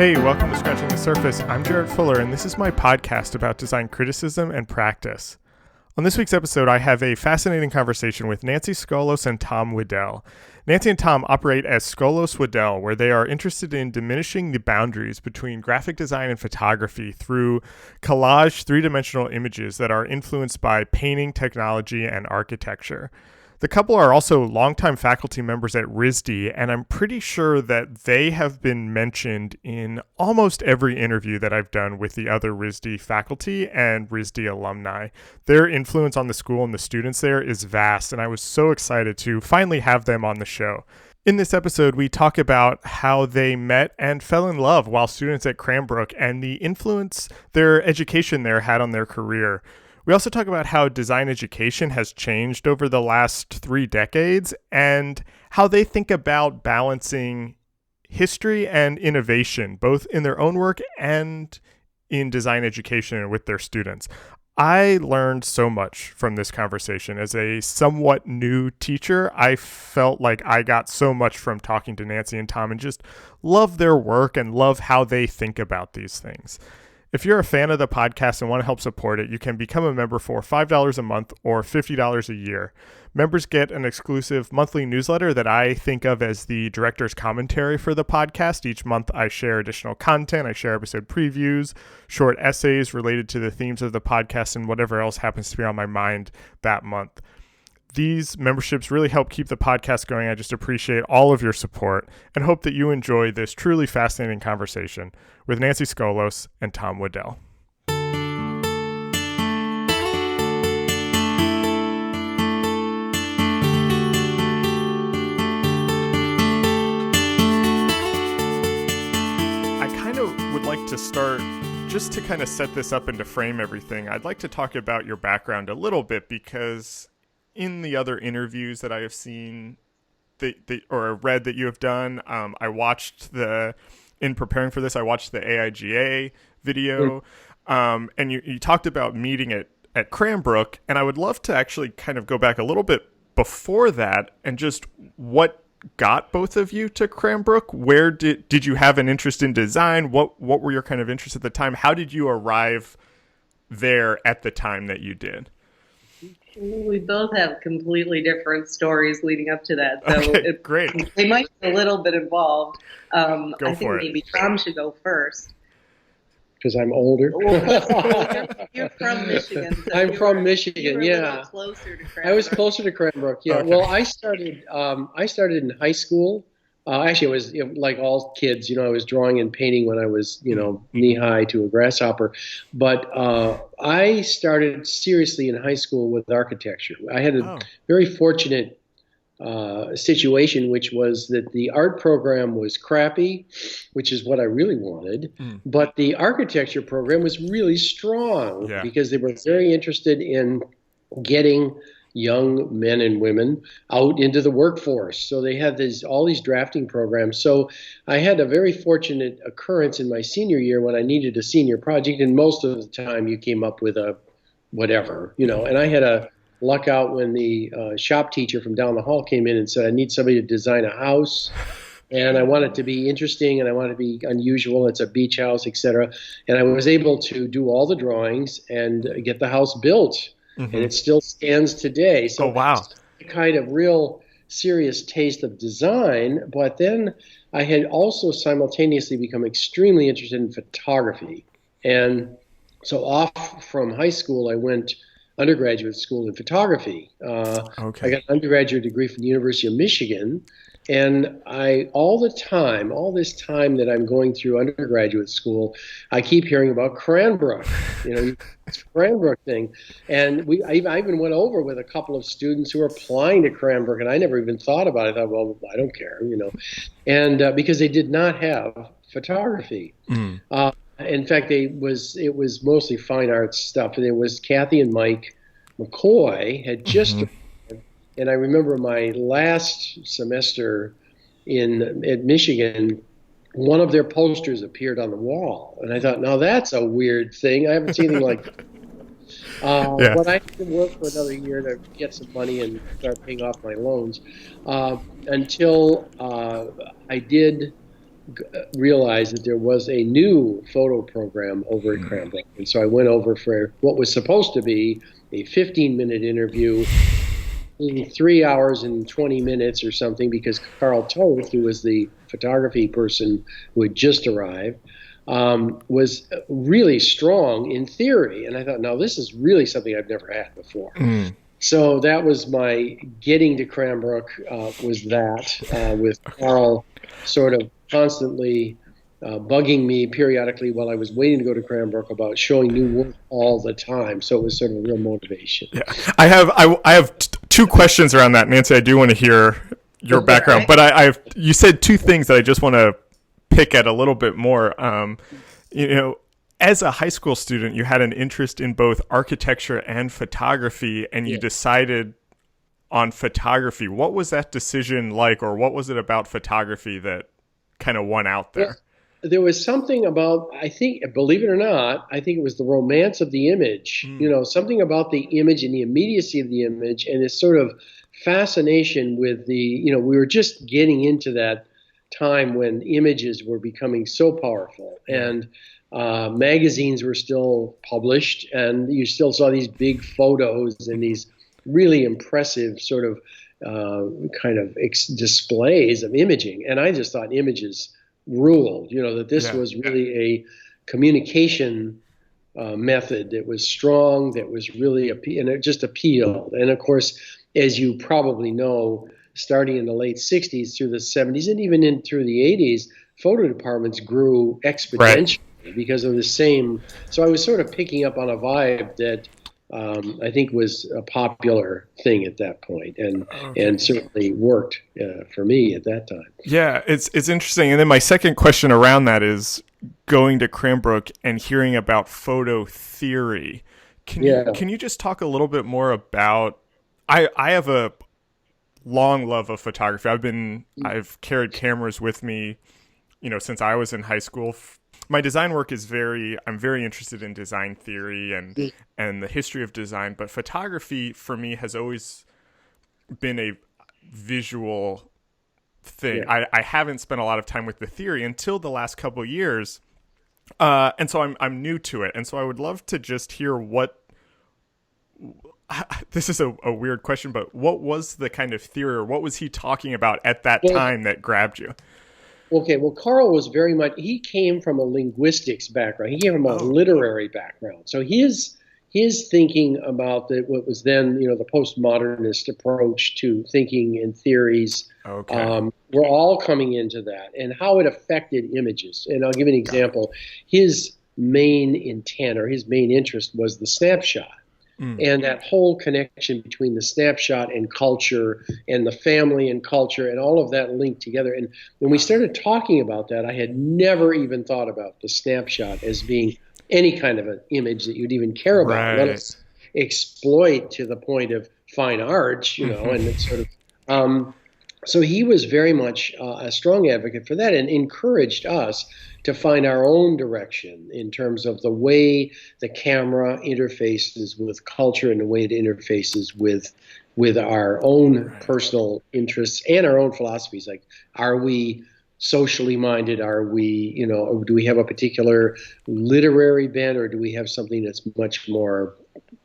Hey, welcome to Scratching the Surface. I'm Jarrett Fuller, and this is my podcast about design criticism and practice. On this week's episode, I have a fascinating conversation with Nancy Skolos and Tom Wedell. Nancy and Tom operate as Skolos+Wedell, where they are interested in diminishing the boundaries between graphic design and photography through collaged three-dimensional images that are influenced by painting, technology, and architecture. The couple are also longtime faculty members at RISD, and I'm pretty sure that they have been mentioned in almost every interview that I've done with the other RISD faculty and RISD alumni. Their influence on the school and the students there is vast, and I was so excited to finally have them on the show. In this episode, we talk about how they met and fell in love while students at Cranbrook and the influence their education there had on their career. We also talk about how design education has changed over the last 3 decades and how they think about balancing history and innovation, both in their own work and in design education and with their students. I learned so much from this conversation. As a somewhat new teacher, I felt like I got so much from talking to Nancy and Tom and just love their work and love how they think about these things. If you're a fan of the podcast and want to help support it, you can become a member for $5 a month or $50 a year. Members get an exclusive monthly newsletter that I think of as the director's commentary for the podcast. Each month I share additional content, I share episode previews, short essays related to the themes of the podcast, and whatever else happens to be on my mind that month. These memberships really help keep the podcast going. I just appreciate all of your support and hope that you enjoy this truly fascinating conversation with Nancy Skolos and Tom Wedell. I kind of would like to start, just to kind of set this up and to frame everything, I'd like to talk about your background a little bit, because in the other interviews that I have seen or read that you have done, I watched in preparing for this, I watched the AIGA video, and you talked about meeting at Cranbrook, and I would love to actually kind of go back a little bit before that and just what got both of you to Cranbrook. Where did you have an interest in design? What were your kind of interests at the time? How did you arrive there at the time that you did? We both have completely different stories leading up to that, so okay, great. They might be a little bit involved. I think for it. Maybe Tom should go first. Because I'm older. You're from Michigan. So I'm from Michigan. You were yeah. a little closer to Cranbrook. I was closer to Cranbrook. Yeah. Okay. Well, I started in high school. Actually, it was like all kids. I was drawing and painting when I was, knee high to a grasshopper. But I started seriously in high school with architecture. I had a very fortunate situation, which was that the art program was crappy, which is what I really wanted. But the architecture program was really strong because they were very interested in getting young men and women out into the workforce. So they had all these drafting programs. So I had a very fortunate occurrence in my senior year when I needed a senior project, and most of the time you came up with a whatever, and I had a luck out when the shop teacher from down the hall came in and said, I need somebody to design a house, and I want it to be interesting and I want it to be unusual. It's a beach house, etc. And I was able to do all the drawings and get the house built. And it still stands today. So wow. A kind of real serious taste of design. But then I had also simultaneously become extremely interested in photography. And so off from high school, I went undergraduate school in photography. I got an undergraduate degree from the University of Michigan. And all this time that I'm going through undergraduate school, I keep hearing about Cranbrook, it's Cranbrook thing. And I even went over with a couple of students who were applying to Cranbrook, and I never even thought about it. I thought, well, I don't care, and because they did not have photography. In fact, it was mostly fine arts stuff. And it was Kathy and Mike McCoy had just and I remember my last semester at Michigan, one of their posters appeared on the wall. And I thought, now that's a weird thing. I haven't seen anything like that. But I had to work for another year to get some money and start paying off my loans until I did realized that there was a new photo program over at Cranbrook. And so I went over for what was supposed to be a 15-minute interview in 3 hours and 20 minutes or something, because Carl Toth, who was the photography person who had just arrived, was really strong in theory. And I thought, now this is really something I've never had before. So that was my getting to Cranbrook, was that, with Carl sort of constantly bugging me periodically while I was waiting to go to Cranbrook about showing new work all the time. So it was sort of a real motivation. Yeah, I have two questions around that, Nancy. I do want to hear your background, but you said two things that I just want to pick at a little bit more. As a high school student, you had an interest in both architecture and photography, and you decided on photography. What was that decision like, or what was it about photography that kind of won out there? There was something about, I think, believe it or not, I think it was the romance of the image. Something about the image and the immediacy of the image, and this sort of fascination with we were just getting into that time when images were becoming so powerful, and magazines were still published, and you still saw these big photos and these really impressive sort of displays of imaging. And I just thought images ruled, that this was really a communication method that was strong, that was really and it just appealed. And of course, as you probably know, starting in the late 60s through the 70s and even through the 80s, photo departments grew exponentially because of the same. So I was sort of picking up on a vibe that I think was a popular thing at that point, and certainly worked for me at that time. Yeah, it's interesting. And then my second question around that is going to Cranbrook and hearing about photo theory. Can you just talk a little bit more about? I have a long love of photography. I've carried cameras with me, since I was in high school. My design work is I'm very interested in design theory and the history of design, but photography for me has always been a visual thing. I haven't spent a lot of time with the theory until the last couple of years. And so I'm new to it. And so I would love to just hear this is a weird question, but what was the kind of theory, or what was he talking about at that time that grabbed you? Okay, well, Carl was very much, he came from a linguistics background. He came from a literary background. So his thinking about what was then, the postmodernist approach to thinking and theories, were all coming into that, and how it affected images. And I'll give you an example. His main intent, or his main interest, was the snapshot. And that whole connection between the snapshot and culture, and the family and culture, and all of that linked together. And when we started talking about that, I had never even thought about the snapshot as being any kind of an image that you'd even care about, let us exploit to the point of fine art, and it's sort of. So he was very much a strong advocate for that, and encouraged us to find our own direction in terms of the way the camera interfaces with culture, and the way it interfaces with our own personal interests and our own philosophies. Like, are we socially minded? Are we, do we have a particular literary bent, or do we have something that's much more,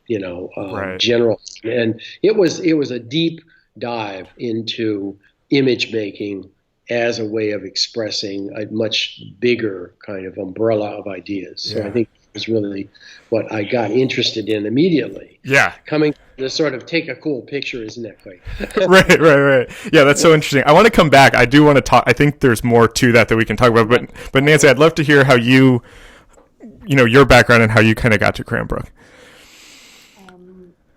general? And it was a deep dive into image making as a way of expressing a much bigger kind of umbrella of ideas. So I think it was really what I got interested in immediately. Yeah. Coming to sort of take a cool picture, isn't that quite? Right. Yeah, that's so interesting. I want to come back. I do want to talk. I think there's more to that we can talk about. But Nancy, I'd love to hear how your background and how you kind of got to Cranbrook.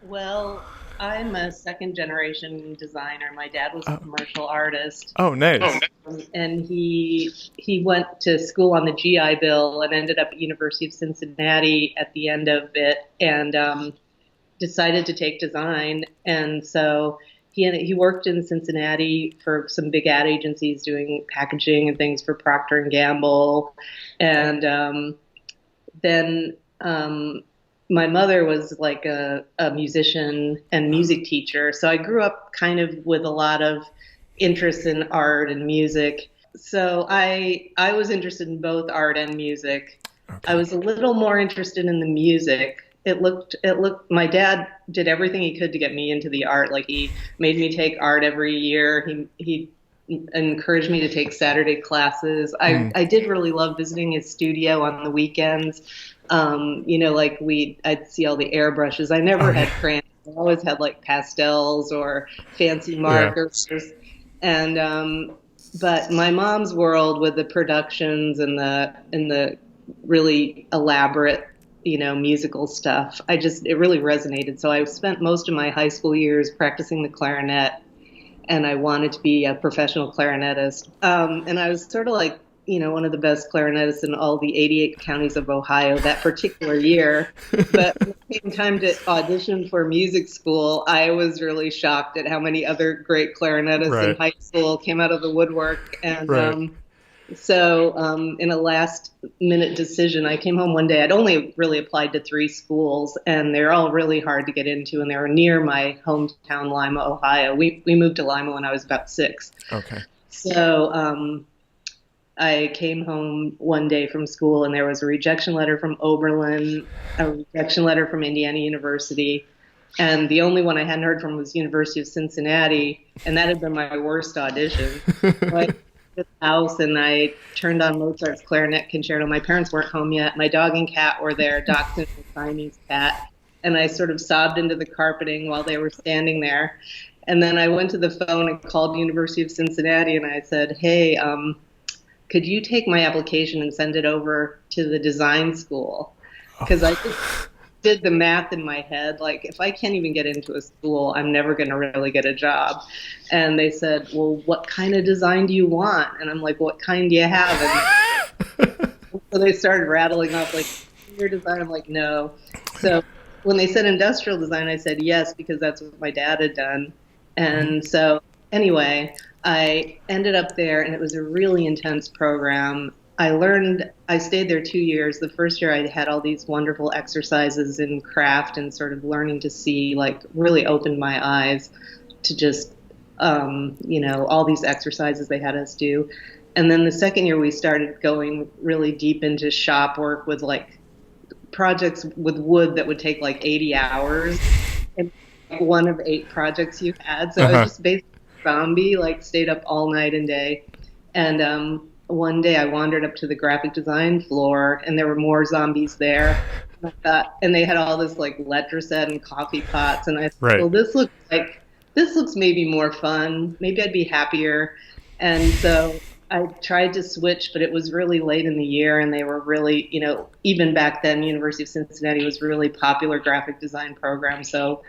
Well, I'm a second generation designer. My dad was a commercial artist. Oh, nice. And he went to school on the GI Bill and ended up at University of Cincinnati at the end of it, and decided to take design. And so he worked in Cincinnati for some big ad agencies doing packaging and things for Procter and Gamble. And then my mother was like a musician and music teacher. So I grew up kind of with a lot of interest in art and music. So I was interested in both art and music. I Okay. was a little more interested in the music. My dad did everything he could to get me into the art. Like he made me take art every year. He encouraged me to take Saturday classes. Hmm. I did really love visiting his studio on the weekends. Like I'd see all the airbrushes. I Oh never had yeah. crayons. I always had like pastels or fancy Yeah. markers. And but my mom's world with the productions and the really elaborate, musical stuff, it really resonated. So I spent most of my high school years practicing the clarinet, and I wanted to be a professional clarinetist. And I was sort of like, one of the best clarinetists in all the 88 counties of Ohio that particular year. But when it came time to audition for music school, I was really shocked at how many other great clarinetists in Right. high school came out of the woodwork. And Right. in a last minute decision, I came home one day. I'd only really applied to 3 schools, and they're all really hard to get into, and they were near my hometown, Lima, Ohio. We moved to Lima when I was about 6. Okay. So I came home one day from school, and there was a rejection letter from Oberlin, a rejection letter from Indiana University, and the only one I hadn't heard from was University of Cincinnati, and that had been my worst audition. So I this house and I turned on Mozart's clarinet concerto. My parents weren't home yet. My dog and cat were there, Dachshund and Siamese cat. And I sort of sobbed into the carpeting while they were standing there. And then I went to the phone and called University of Cincinnati and I said, "Hey, could you take my application and send it over to the design school?" Because I just did the math in my head. Like, if I can't even get into a school, I'm never going to really get a job. And they said, "Well, what kind of design do you want?" And I'm like, "What kind do you have?" And so they started rattling off, like, "Your design." I'm like, "No." So when they said industrial design, I said yes, because that's what my dad had done. And so anyway, I ended up there, and it was a really intense program. I stayed there 2 years. The first year, I had all these wonderful exercises in craft and sort of learning to see, like, really opened my eyes to just, all these exercises they had us do. And then the second year, we started going really deep into shop work with, like, projects with wood that would take like 80 hours. And one of 8 projects you had. So I was Uh-huh. just basically a zombie, like stayed up all night and day. And one day I wandered up to the graphic design floor and there were more zombies there. And they had all this like letraset and coffee pots. And I thought, Right. well, this looks maybe more fun. Maybe I'd be happier. And so I tried to switch, but it was really late in the year, and they were really, even back then, University of Cincinnati was really popular graphic design program, so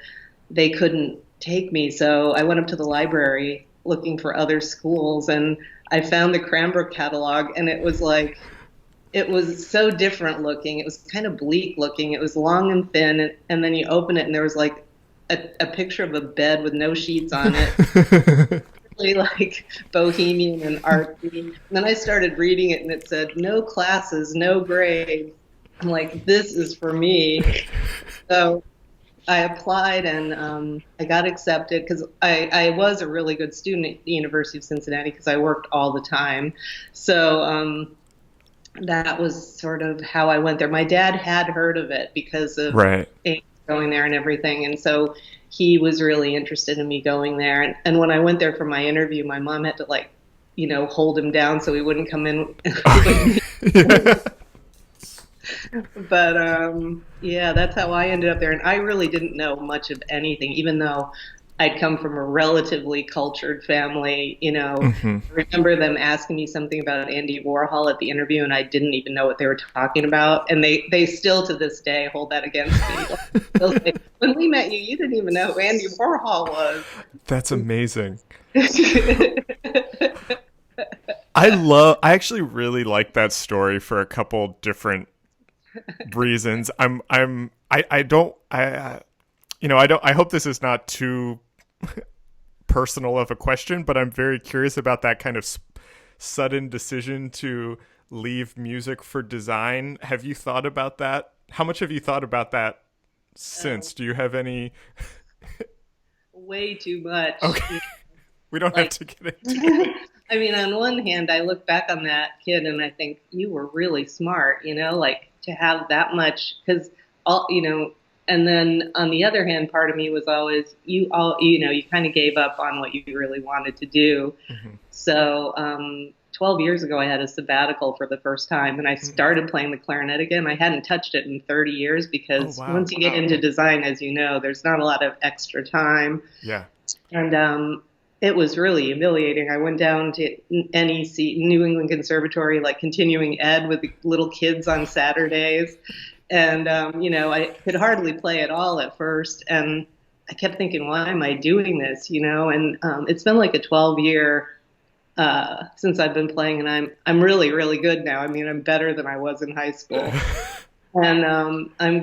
they couldn't take me. So I went up to the library looking for other schools, and I found the Cranbrook catalog, and it was so different looking. It was kind of bleak looking. It was long and thin, and then you open it, and there was like a picture of a bed with no sheets on it, really like bohemian and artsy. And then I started reading it and it said, "No classes, no grades." I'm like, this is for me. So I applied and I got accepted because I was a really good student at the University of Cincinnati because I worked all the time. So that was sort of how I went there. My dad had heard of it because of Right. going there and everything. And so he was really interested in me going there. And when I went there for my interview, my mom had to like, hold him down so he wouldn't come in. Yeah. But yeah, that's how I ended up there. And I really didn't know much of anything, even though I'd come from a relatively cultured family. Hmm. I remember them asking me something about Andy Warhol at the interview, and I didn't even know what they were talking about. And they still to this day hold that against me. They'll say, "When we met you, you didn't even know who Andy Warhol was." That's amazing. uh, I actually really like that story for a couple different reasons. I don't, I hope this is not too personal of a question, but I'm very curious about that kind of sudden decision to leave music for design. Have you thought about that? How much have you thought about that since? Do you have any? way too much. Okay. We don't have Like, to get into it. I mean, on one hand, I look back on that kid and I think you were really smart, like to have that much, because and then on the other hand, part of me was always, you kind of gave up on what you really wanted to do. Mm-hmm. So, 12 years ago, I had a sabbatical for the first time, and I started playing the clarinet again. I hadn't touched it in 30 years because once you get into design, as you know, there's not a lot of extra time. Yeah. And it was really humiliating. I went down to NEC, New England Conservatory, like continuing ed with the little kids on Saturdays. And, I could hardly play at all at first. And I kept thinking, why am I doing this? And it's been like a 12-year since I've been playing, and I'm really, really good now. I mean, I'm better than I was in high school. And I'm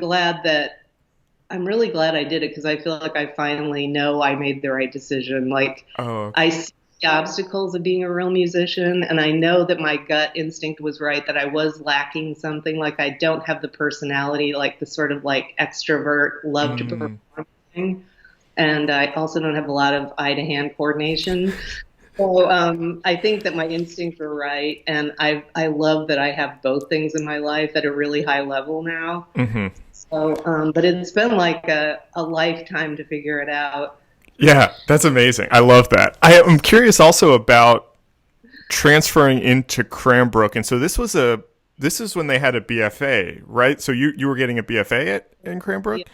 really glad I did it, because I feel like I finally know I made the right decision. Like, I see the obstacles of being a real musician, and I know that my gut instinct was right, that I was lacking something. Like, I don't have the personality, like the sort of like extrovert, love to perform thing. And I also don't have a lot of eye-to-hand coordination. So I think that my instincts were right, and I love that I have both things in my life at a really high level now. Mm-hmm. So, but it's been like a lifetime to figure it out. Yeah, that's amazing. I love that. I am curious also about transferring into Cranbrook, and so this is when they had a BFA, right? So you were getting a BFA in Cranbrook. Yeah.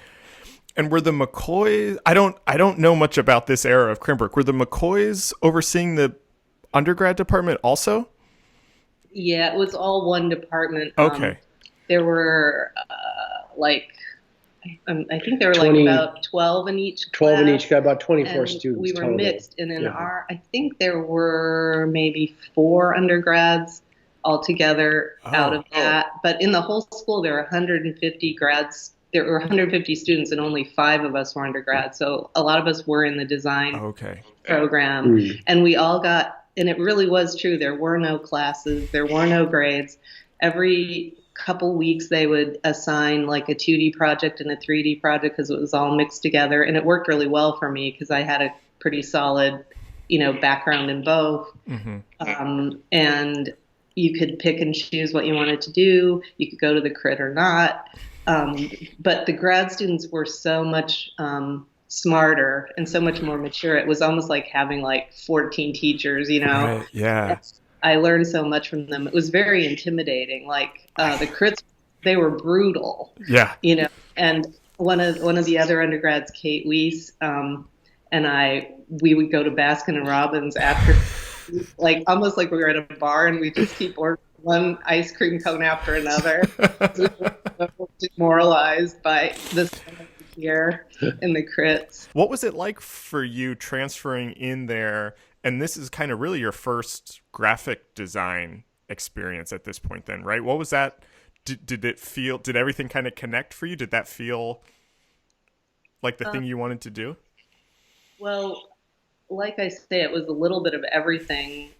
And were the McCoys? I don't know much about this era of Cranbrook. Were the McCoys overseeing the undergrad department also? Yeah, it was all one department. Okay. There were I think there were 20, like about 12 in each class. 12 in each, got about 24 students. We were total. mixed, and in I think there were maybe 4 undergrads altogether out of that. But in the whole school, there were 150 grads. There were 150 students, and only 5 of us were undergrads. So a lot of us were in the design program, and we all got. And it really was true. There were no classes. There were no grades. Every couple weeks they would assign like a 2D project and a 3D project, because it was all mixed together, and it worked really well for me because I had a pretty solid, background in both. Mm-hmm. And you could pick and choose what you wanted to do. You could go to the crit or not. But the grad students were so much smarter and so much more mature. It was almost like having like 14 teachers, Right, yeah. I learned so much from them. It was very intimidating. Like the crits, they were brutal. Yeah. And one of the other undergrads, Kate Weiss, and we would go to Baskin and Robbins after, like almost like we were at a bar, and we just keep ordering one ice cream cone after another. We were demoralized by this here in the crits. What was it like for you transferring in there? And this is kind of really your first graphic design experience at this point then, right? What was that? Did everything kind of connect for you? Did that feel like the thing you wanted to do? Well, like I say, it was a little bit of everything.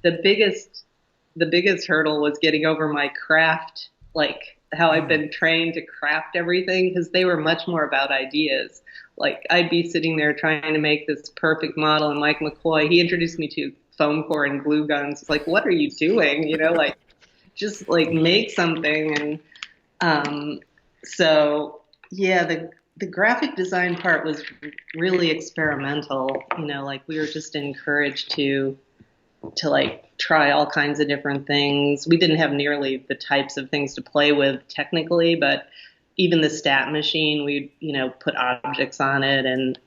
The biggest hurdle was getting over my craft, like how I've been trained to craft everything, because they were much more about ideas. Like I'd be sitting there trying to make this perfect model, and Mike McCoy, he introduced me to foam core and glue guns. It's like, what are you doing? Like just like make something. And so yeah, the graphic design part was really experimental. Like we were just encouraged to like try all kinds of different things. We didn't have nearly the types of things to play with technically, but even the stat machine, we, put objects on it. And,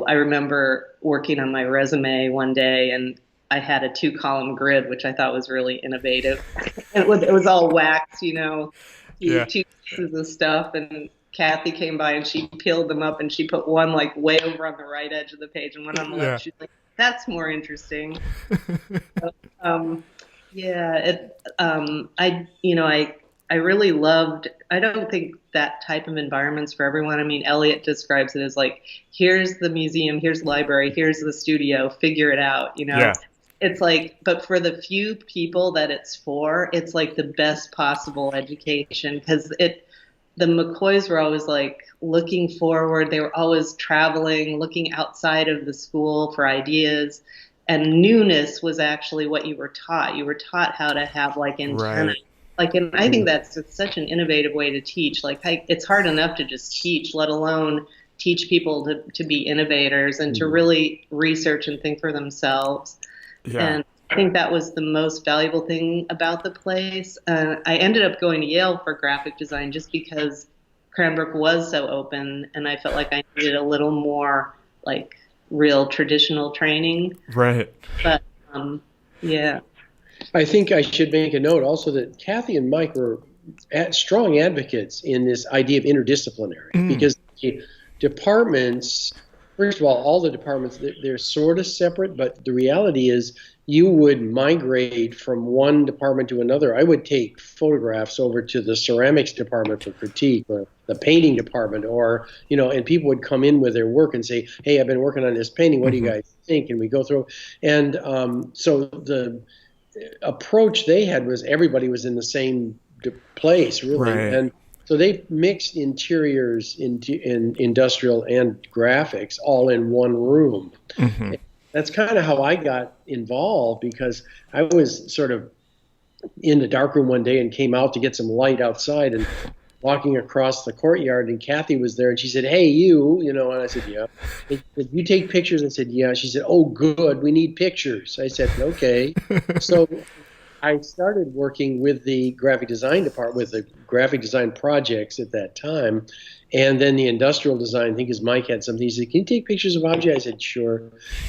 I remember working on my resume one day, and I had a 2-column grid, which I thought was really innovative. It was all wax, 2 pieces of stuff. And Kathy came by and she peeled them up, and she put one like way over on the right edge of the page and one on the left. She's like, that's more interesting. I really loved, I don't think that type of environment's for everyone. I mean, Elliot describes it as like, here's the museum, here's the library, here's the studio, figure it out, Yeah. It's like, but for the few people that it's for, it's like the best possible education, because the McCoys were always like looking forward. They were always traveling, looking outside of the school for ideas. And newness was actually what you were taught. You were taught how to have like antenna. Right. Like, and I think that's just such an innovative way to teach. Like, it's hard enough to just teach, let alone teach people to be innovators and to really research and think for themselves. Yeah. And I think that was the most valuable thing about the place. I ended up going to Yale for graphic design just because Cranbrook was so open, and I felt like I needed a little more like real traditional training. Right. But yeah. I think I should make a note also that Kathy and Mike were strong advocates in this idea of interdisciplinary because the departments, first of all the departments, they're sort of separate, but the reality is you would migrate from one department to another. I would take photographs over to the ceramics department for critique, or the painting department, or, and people would come in with their work and say, hey, I've been working on this painting. What do you guys think? And we go through. And so the approach they had was everybody was in the same place, really. Right. And so they mixed interiors in industrial and graphics all in one room. Mm-hmm. That's kind of how I got involved, because I was sort of in the darkroom one day and came out to get some light outside and walking across the courtyard, and Kathy was there, and she said, hey, you, and I said, yeah. Did you take pictures? I said, yeah. She said, oh, good, we need pictures. I said, okay. So I started working with the graphic design department, with the graphic design projects at that time. And then the industrial design, I think, as Mike had something, he said, can you take pictures of objects? I said, sure.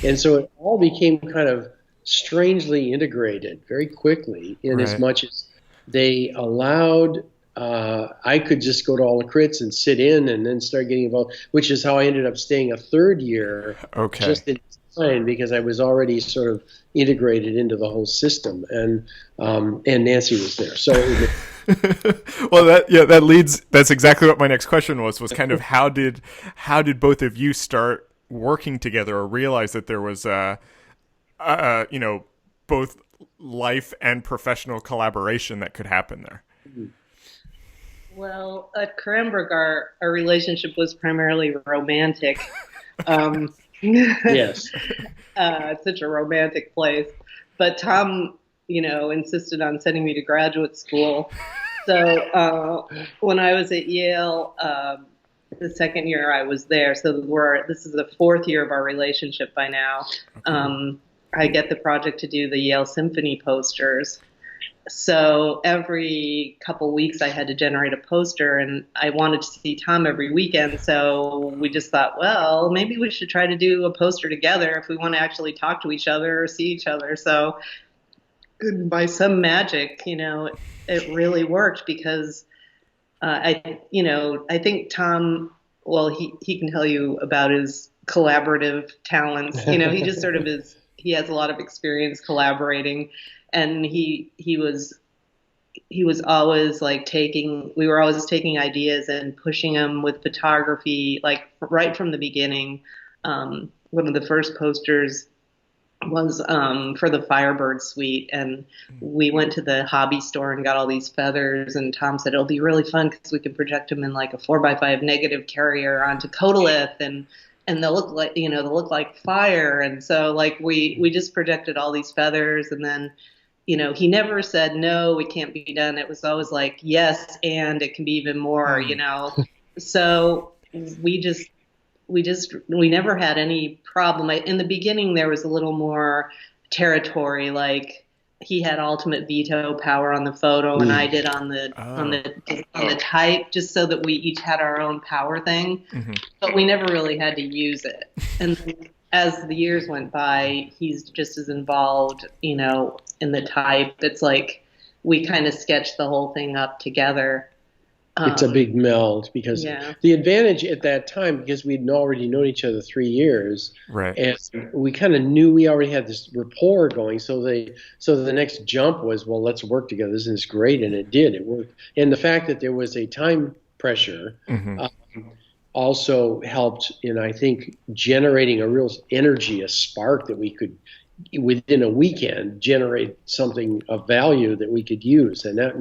And so it all became kind of strangely integrated very quickly, in as much as they allowed, I could just go to all the crits and sit in and then start getting involved, which is how I ended up staying a third year just in design, because I was already sort of integrated into the whole system. And Nancy was there. So well, that's exactly what my next question was kind of how did both of you start working together, or realize that there was both life and professional collaboration that could happen there? Well, at Cranbrook, our relationship was primarily romantic. Yes. It's such a romantic place. But Tom, insisted on sending me to graduate school. So when I was at Yale, the second year I was there, so this is the fourth year of our relationship by now. I get the project to do the Yale Symphony posters. So every couple weeks I had to generate a poster, and I wanted to see Tom every weekend. So we just thought, well, maybe we should try to do a poster together if we want to actually talk to each other or see each other. So by some magic, it really worked, because I think Tom, well, he can tell you about his collaborative talents. He just sort of he has a lot of experience collaborating. And he was always like we were always taking ideas and pushing them with photography, like right from the beginning. One of the first posters was for the Firebird suite, and we went to the hobby store and got all these feathers, and Tom said it'll be really fun because we can project them in like a 4x5 negative carrier onto Codolith, and they'll look like fire. And so like we just projected all these feathers, and then he never said, no, it can't be done. It was always like, yes, and it can be even more, So we never had any problem. In the beginning, there was a little more territory. Like he had ultimate veto power on the photo, and I did on the type, just so that we each had our own power thing. Mm-hmm. But we never really had to use it. And as the years went by, he's just as involved, in the type. It's like we kind of sketched the whole thing up together. It's a big meld, because the advantage at that time, because we'd already known each other 3 years, right, and we kind of knew we already had this rapport going. So the next jump was, well, let's work together. This is great, and it did. It worked. And the fact that there was a time pressure also helped in, I think, generating a real energy, a spark that we could, within a weekend, generate something of value that we could use, and that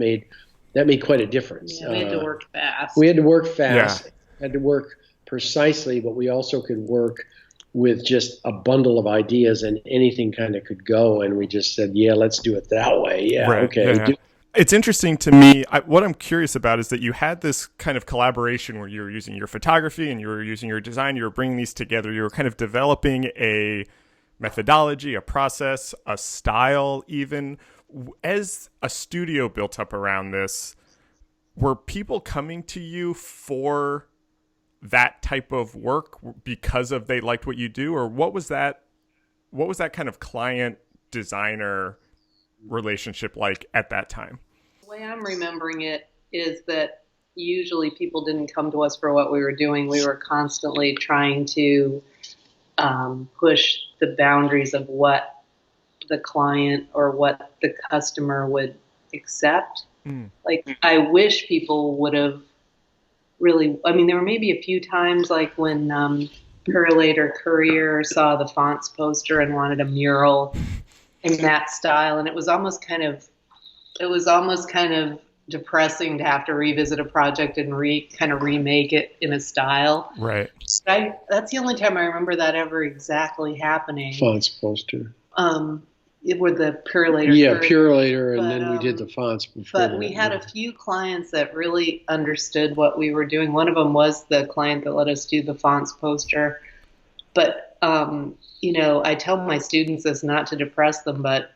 that made quite a difference. Yeah, we had to work fast. We had to work fast, Yeah. had to work precisely, but we also could work with just a bundle of ideas, and anything kind of could go. And we just said, yeah, let's do it that way. Yeah, Right. okay. Yeah. It's interesting to me. What I'm curious about is that you had this kind of collaboration where you were using your photography and you were using your design. You were bringing these together. You were kind of developing a methodology, a process, a style, even. As a studio built up around this, were people coming to you for that type of work because of they liked what you do, or what was that kind of client designer relationship like at that time? The way I'm remembering it is that usually people didn't come to us for what we were doing. We were constantly trying to push the boundaries of what the client or what the customer would accept. Like, I wish people would have really, I mean, there were maybe a few times like when Perolator Courier saw the fonts poster and wanted a mural in that style, and it was almost kind of depressing to have to revisit a project and remake it in a style. Right. That's the only time I remember that ever exactly happening. Fonts poster. With the Perolator. Yeah, Perolator, and then we did the fonts before. But we had a few clients that really understood what we were doing. One of them was the client that let us do the fonts poster. But, I tell my students this not to depress them, but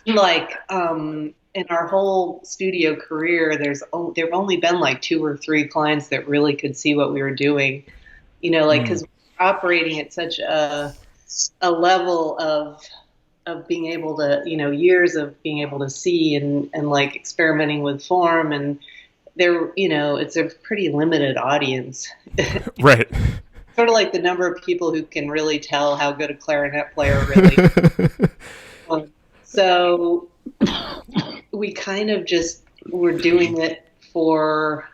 like in our whole studio career, there've only been like 2 or 3 clients that really could see what we were doing. Because we're operating at such a level of being able to, years of being able to see and like experimenting with form, and there, it's a pretty limited audience. Right. Sort of like the number of people who can really tell how good a clarinet player really is. So we kind of just were doing it for,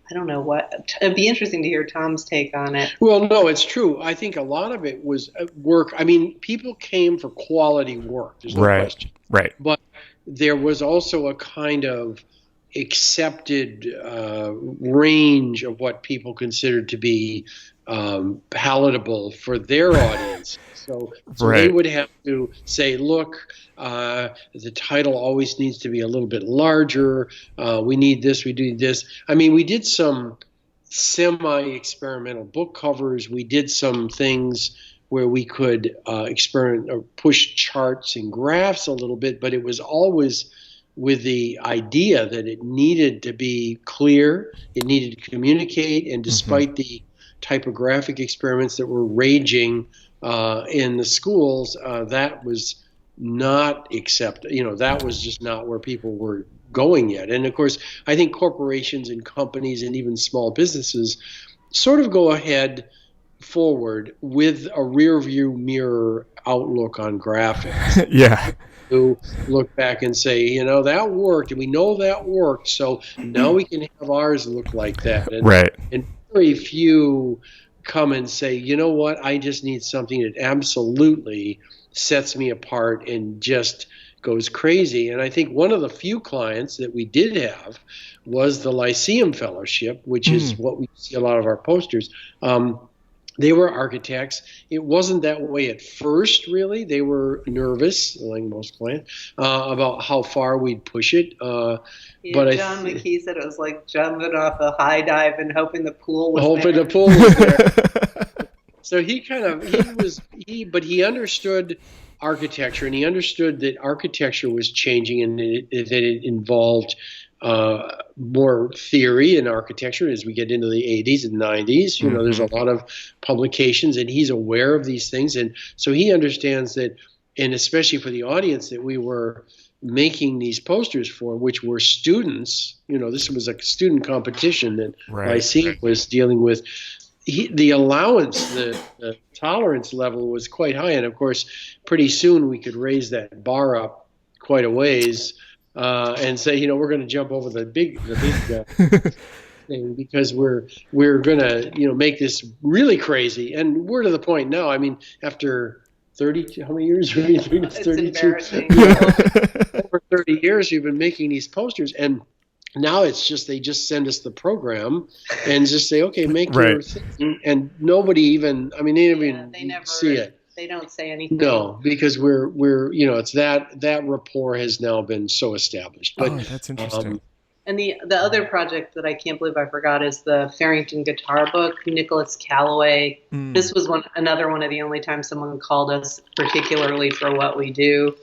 I don't know what. It'd be interesting to hear Tom's take on it. Well, no, it's true. I think a lot of it was work. I mean, people came for quality work. There's no question. Right. But there was also a kind of accepted range of what people considered to be palatable for their audience. So they would have to say, look, the title always needs to be a little bit larger. We need this, we do this. I mean, we did some semi-experimental book covers. We did some things where we could experiment or push charts and graphs a little bit, but it was always with the idea that it needed to be clear, it needed to communicate, and despite the typographic experiments that were raging in the schools, that was not accepted. That was just not where people were going yet. And of course, I think corporations and companies and even small businesses sort of go ahead forward with a rear view mirror outlook on graphics. Yeah. To look back and say, that worked, and we know that worked, so now we can have ours look like that. And, and very few come and say, you know what, I just need something that absolutely sets me apart and just goes crazy. And I think one of the few clients that we did have was the Lyceum Fellowship, which is what we see a lot of our posters. They were architects. It wasn't that way at first, really. They were nervous, like most clients, about how far we'd push it. But John McKee said it was like jumping off a high dive and hoping the pool was hoping there. The pool was there. So he understood architecture, and he understood that architecture was changing, and that it involved more theory in architecture as we get into the 80s and 90s. There's a lot of publications, and he's aware of these things. And so he understands that, and especially for the audience that we were making these posters for, which were students, this was a student competition that Lyceum was dealing with. The allowance, the tolerance level was quite high. And of course, pretty soon we could raise that bar up quite a ways. And say, we're going to jump over the big thing, because we're going to, make this really crazy. And we're to the point now. I mean, after 30, how many years? 32. It's embarrassing. Over 30 years, we've been making these posters, and Now it's just they just send us the program and just say, okay, make Right. your thing, and nobody even, I mean, they never see it. They don't say anything. No, because we're it's that rapport has now been so established. But that's interesting. And the other project that I can't believe I forgot is the Farrington guitar book, Nicholas Callaway. This was another one of the only times someone called us particularly for what we do.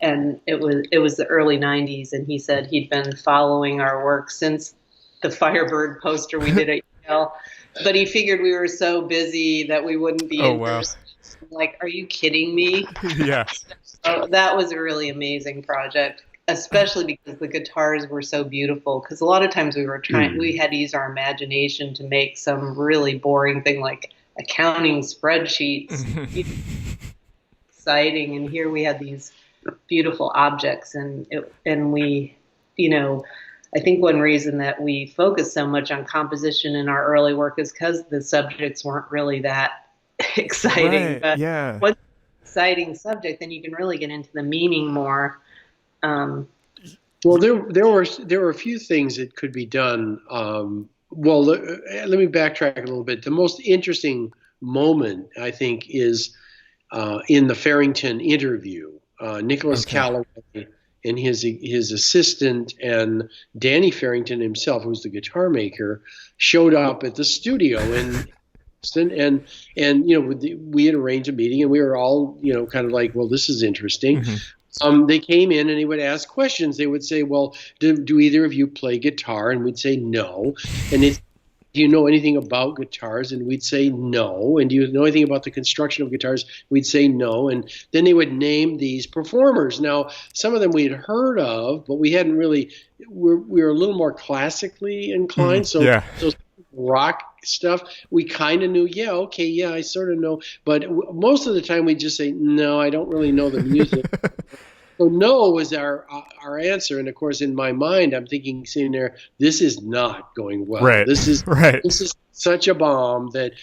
And it was the early 90s, and he said he'd been following our work since the Firebird poster we did at Yale. But he figured we were so busy that we wouldn't be in person. Like, are you kidding me? Yeah. So that was a really amazing project, especially because the guitars were so beautiful. Because a lot of times we had to use our imagination to make some really boring thing like accounting spreadsheets. Exciting, and here we had these beautiful objects, and we, I think one reason that we focused so much on composition in our early work is because the subjects weren't really that exciting. Right, but yeah. once it's an exciting subject, then you can really get into the meaning more. Well, there were a few things that could be done. Well, let me backtrack a little bit. The most interesting moment, I think, is in the Farrington interview. Nicholas Callaway and his assistant and Danny Farrington himself, who's the guitar maker, showed up at the studio in Boston, and we had arranged a meeting, and we were all kind of like, well, this is interesting. They came in and they would ask questions. They would say, well, do either of you play guitar? And we'd say no. And do you know anything about guitars? And we'd say no. And do you know anything about the construction of guitars? We'd say no. And then they would name these performers. Now, some of them we had heard of, but we hadn't really, we were a little more classically inclined. So those rock stuff, we kind of knew, I sort of know. But most of the time we'd just say, no, I don't really know the music. So no was our answer, and of course in my mind I'm thinking, sitting there, this is not going well. Right. This is such a bomb that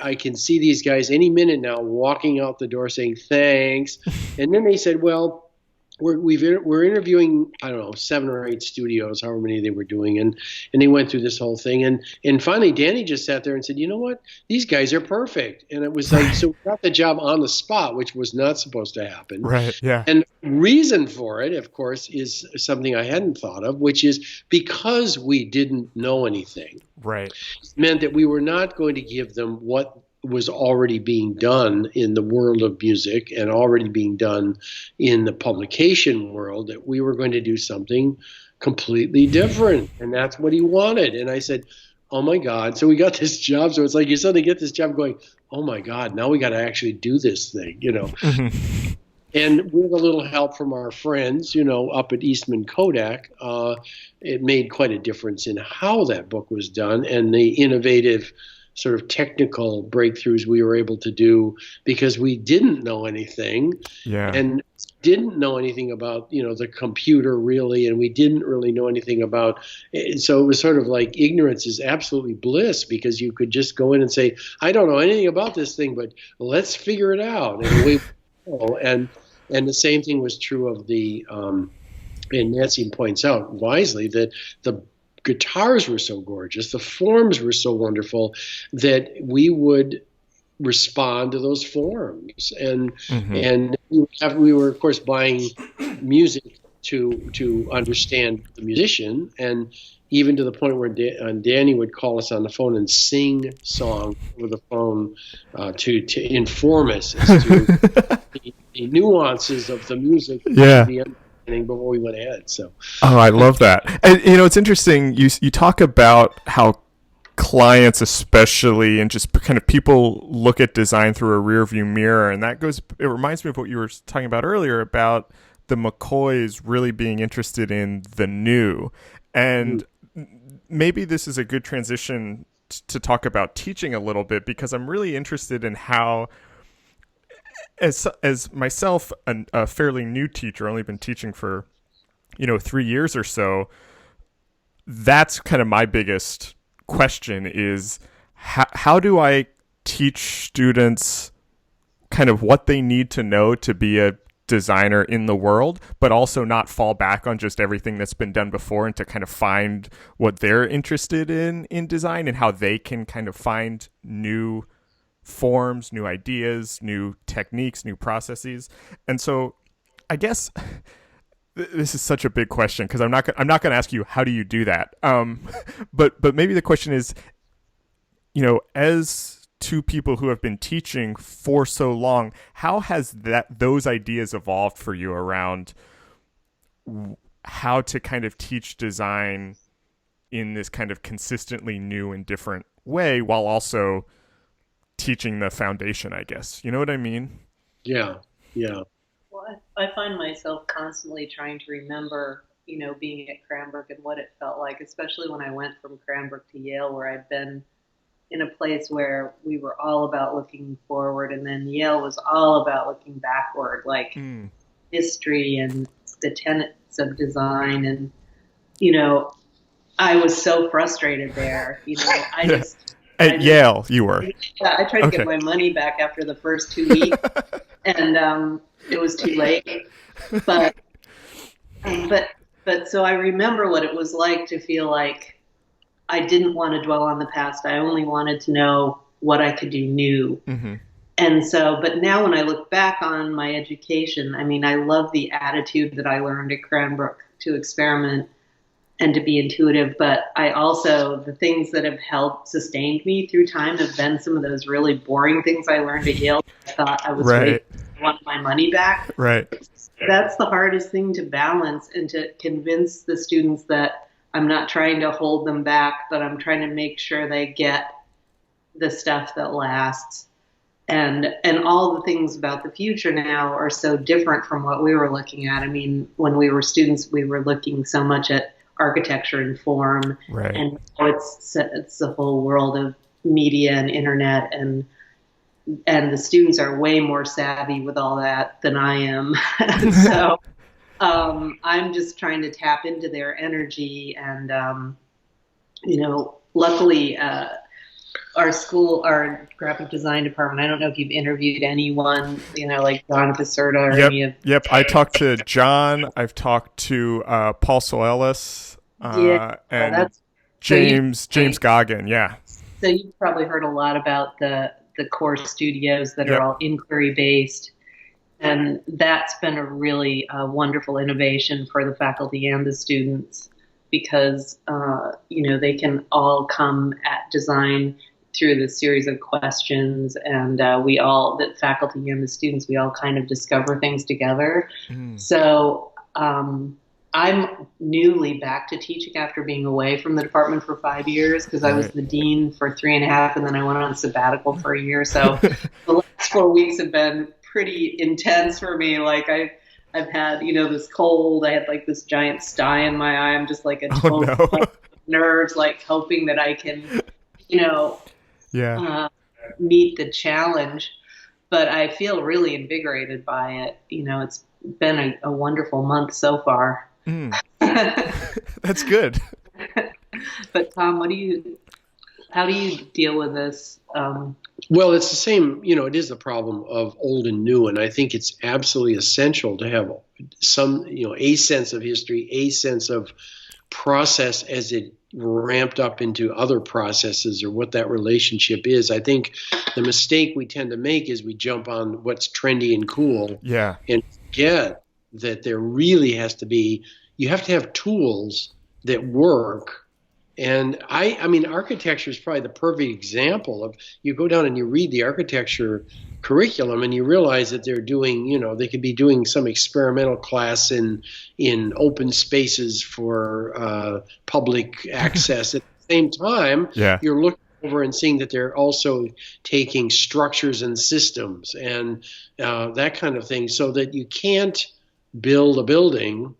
I can see these guys any minute now walking out the door saying thanks, and then they said, well, we're interviewing, I don't know, 7 or 8 studios, however many they were doing, and they went through this whole thing, and finally Danny just sat there and said, you know what, these guys are perfect, and it was like, so we got the job on the spot, which was not supposed to happen. Right. Yeah. And reason for it, of course, is something I hadn't thought of, which is because we didn't know anything. Right. It meant that we were not going to give them what was already being done in the world of music and already being done in the publication world, that we were going to do something completely different. And that's what he wanted. And I said, oh my God. So we got this job. So it's like you suddenly get this job going, oh my God, now we got to actually do this thing, And with a little help from our friends, up at Eastman Kodak, it made quite a difference in how that book was done and the innovative sort of technical breakthroughs we were able to do, because we didn't know anything and didn't know anything about, the computer really, and we didn't really know anything about it. So it was sort of like ignorance is absolutely bliss, because you could just go in and say, I don't know anything about this thing, but let's figure it out. And we and the same thing was true of the and Nancy points out wisely that the guitars were so gorgeous, the forms were so wonderful, that we would respond to those forms, and we were of course buying music to understand the musician, and even to the point where Danny would call us on the phone and sing songs over the phone to inform us as to the nuances of the music. Before we went ahead. So I love that. And it's interesting, you talk about how clients especially, and just kind of people, look at design through a rear view mirror, and it reminds me of what you were talking about earlier about the McCoys really being interested in the new. And maybe this is a good transition to talk about teaching a little bit, because I'm really interested in how, as myself, a fairly new teacher, only been teaching for 3 years or so, that's kind of my biggest question is how do I teach students kind of what they need to know to be a designer in the world, but also not fall back on just everything that's been done before, and to kind of find what they're interested in design, and how they can kind of find new forms, new ideas, new techniques, new processes. And so I guess this is such a big question, because I'm not going to ask you how do you do that. But maybe the question is, as two people who have been teaching for so long, how has those ideas evolved for you around how to kind of teach design in this kind of consistently new and different way, while also teaching the foundation, I guess? You know what I mean? Yeah. Well, I find myself constantly trying to remember, being at Cranbrook and what it felt like, especially when I went from Cranbrook to Yale, where I'd been in a place where we were all about looking forward, and then Yale was all about looking backward, like history and the tenets of design. And, I was so frustrated there. At Yale, you were. Yeah, I tried to get my money back after the first 2 weeks, and it was too late. But so I remember what it was like to feel like I didn't want to dwell on the past. I only wanted to know what I could do new. Mm-hmm. And so, but now when I look back on my education, I love the attitude that I learned at Cranbrook to experiment and to be intuitive. But I also, the things that have helped sustained me through time have been some of those really boring things I learned at Yale. I thought I was ready to want my money back. Right. That's the hardest thing to balance, and to convince the students that I'm not trying to hold them back, but I'm trying to make sure they get the stuff that lasts. And all the things about the future now are so different from what we were looking at. When we were students, we were looking so much at architecture and form, right. And now it's the whole world of media and internet, and the students are way more savvy with all that than I am. So I'm just trying to tap into their energy, and luckily our graphic design department, I don't know if you've interviewed anyone, like John Caserta or any of. Yep. I talked to John. I've talked to Paul Soelis, and James Goggin. Yeah. So you've probably heard a lot about the core studios that are all inquiry based. And that's been a really wonderful innovation for the faculty and the students, because, they can all come at design through this series of questions, and the faculty and the students, we all kind of discover things together. So I'm newly back to teaching after being away from the department for 5 years, because I was the dean for 3.5, and then I went on sabbatical for a year. So the last 4 weeks have been pretty intense for me. Like I've had, this cold. I had like this giant sty in my eye. I'm just like a total nerves, like hoping that I can, meet the challenge. But I feel really invigorated by it. It's been a wonderful month so far. That's good. But Tom, how do you deal with this? Well, it's the same, it is the problem of old and new. And I think it's absolutely essential to have some, a sense of history, a sense of process as it ramped up into other processes, or what that relationship is. I think the mistake we tend to make is we jump on what's trendy and cool. Yeah. And forget that there really has to be, you have to have tools that work. And architecture is probably the perfect example of, you go down and you read the architecture curriculum and you realize that they're doing, they could be doing some experimental class in open spaces for public access. At the same time, you're looking over and seeing that they're also taking structures and systems and that kind of thing, so that you can't build a building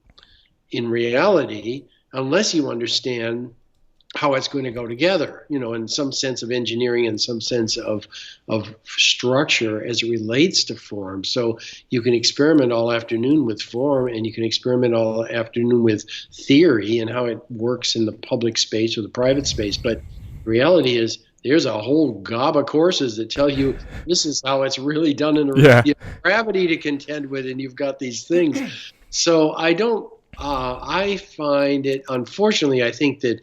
in reality unless you understand how it's going to go together, in some sense of engineering and some sense of structure as it relates to form. So you can experiment all afternoon with form, and you can experiment all afternoon with theory and how it works in the public space or the private space. But the reality is there's a whole gob of courses that tell you this is how it's really done in a Yeah. you have gravity to contend with, and you've got these things. So I don't. I find it, unfortunately, I think that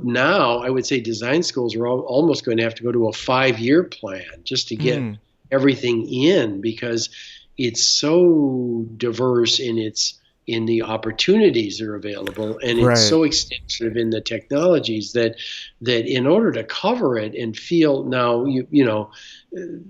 now I would say design schools are almost going to have to go to a 5-year plan just to get everything in, because it's so diverse in the opportunities that are available, and it's so extensive in the technologies that in order to cover it and feel now,